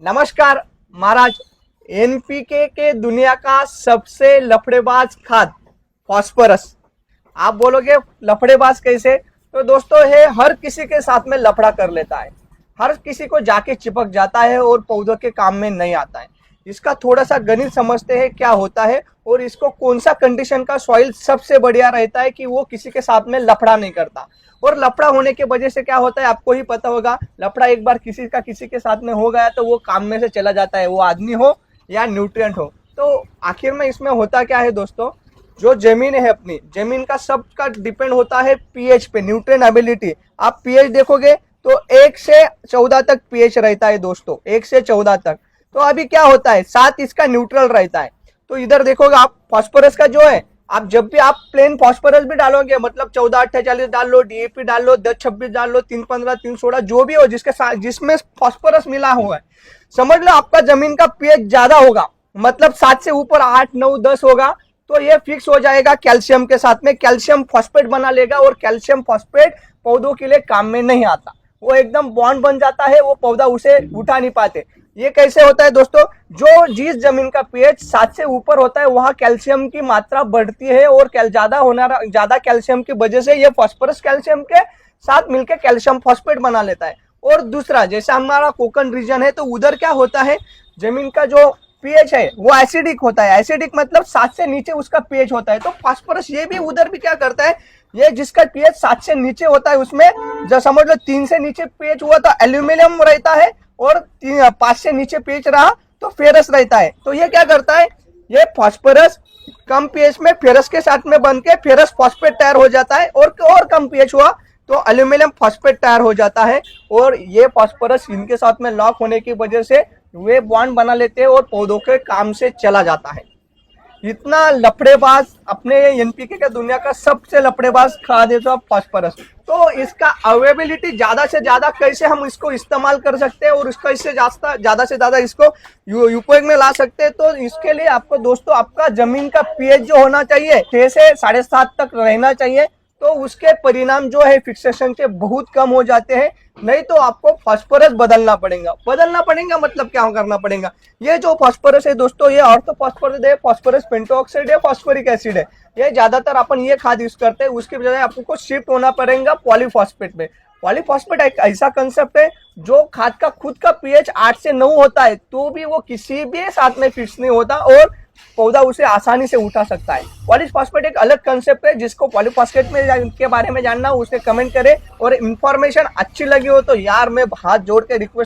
नमस्कार महाराज। एनपीके के दुनिया का सबसे लफड़ेबाज खाद फॉस्फोरस। आप बोलोगे लफड़ेबाज कैसे? तो दोस्तों ये हर किसी के साथ में लफड़ा कर लेता है, हर किसी को जाके चिपक जाता है और पौधों के काम में नहीं आता है। इसका थोड़ा सा गणित समझते हैं क्या होता है और इसको कौन सा कंडीशन का सॉइल सबसे बढ़िया रहता है कि वो किसी के साथ में लफड़ा नहीं करता। और लफड़ा होने के वजह से क्या होता है आपको ही पता होगा। लफड़ा एक बार किसी का किसी के साथ में हो गया तो वो काम में से चला जाता है, वो आदमी हो या न्यूट्रिएंट हो। तो आखिर में इसमें होता क्या है दोस्तों, जो जमीन है अपनी जमीन का सबका डिपेंड होता है पीएच पे, न्यूट्रिएंट एबिलिटी। आप पीएच देखोगे तो 1 से 14 तक पीएच रहता है दोस्तों, 1 से 14 तक। तो अभी क्या होता है 7 इसका न्यूट्रल रहता है। तो इधर देखोगे आप फास्फोरस का जो है, आप जब भी आप प्लेन फास्फोरस भी डालोगे, मतलब 14-48 डाल लो, डीएपी डाल लो, 10-26 डाल लो, 3-15, 3-16 जो भी हो जिसके साथ जिसमें फास्फोरस मिला हुआ है, समझ लो आपका जमीन का पीएच ज्यादा होगा, मतलब 7 से ऊपर 8, 9, 10 होगा तो ये फिक्स हो जाएगा कैल्शियम के साथ में, कैल्शियम फॉस्फेट बना लेगा। और कैल्शियम फॉस्फेट पौधों के लिए काम में नहीं आता, वो एकदम बॉन्ड बन जाता है, वो पौधा उसे उठा नहीं पाते। ये कैसे होता है दोस्तों, जो जिस जमीन का पीएच 7 से ऊपर होता है वहां कैल्शियम की मात्रा बढ़ती है और ज्यादा कैल्शियम की वजह से ये फास्फोरस कैल्शियम के साथ मिलकर कैल्शियम फॉस्फेट बना लेता है। और दूसरा, जैसे हमारा कोकन रीजन है तो उधर क्या होता है, जमीन का जो पीएच है वो एसिडिक होता है। एसिडिक मतलब 7 से नीचे उसका पीएच होता है। तो फास्फोरस ये भी उधर भी क्या करता है, ये जिसका पीएच 7 से नीचे होता है उसमें जो समझ लो 3 से नीचे पीएच हुआ तो एल्यूमिनियम रहता है, और 5 से नीचे पीएच रहा तो फेरस रहता है। तो ये क्या करता है, ये फास्फोरस कम पीएच में फेरस के साथ में बन के फेरस फॉस्फेट तैयार हो जाता है, और कम पीएच हुआ तो एल्यूमिनियम फॉस्फेट तैयार हो जाता है। और ये फास्फोरस इनके साथ में लॉक होने की वजह से वे बॉन्ड बना लेते हैं और पौधों के काम से चला जाता है। इतना लफड़ेबाज अपने एनपीके के दुनिया का सबसे लफड़ेबाज खाद है फास्फोरस। तो इसका अवेलेबिलिटी ज्यादा से ज्यादा कैसे हम इसको इस्तेमाल कर सकते हैं और इसका इससे ज्यादा से ज्यादा इसको उपयोग में ला सकते हैं। तो इसके लिए आपको दोस्तों आपका जमीन का पीएच जो होना चाहिए 6 से 7.5 तक रहना चाहिए। तो उसके परिणाम जो है फिक्सेशन के बहुत कम हो जाते हैं। नहीं तो आपको फास्फोरस बदलना पड़ेगा मतलब क्या करना पड़ेगा, ये जो फास्फोरस है दोस्तों ये ऑर्थो फास्फोरस है, फास्फोरस पेंटोऑक्साइड है, फास्फोरिक एसिड है, ये ज्यादातर अपन ये खाद यूज करते हैं। उसके बजाय आपको शिफ्ट होना पड़ेगा पॉलीफॉस्फेट में। पॉलीफॉस्फेट एक ऐसा कंसेप्ट है जो खाद का खुद का पीएच 8 से 9 होता है तो भी वो किसी भी साथ में फिक्स नहीं होता और पौधा उसे आसानी से उठा सकता है। पॉलीफॉस्फेट एक अलग कंसेप्ट है, जिसको पॉलीफॉस्फेट में के बारे में जानना हो उसे कमेंट करें। और इन्फॉर्मेशन अच्छी लगी हो तो यार मैं हाथ जोड़ के रिक्वेस्ट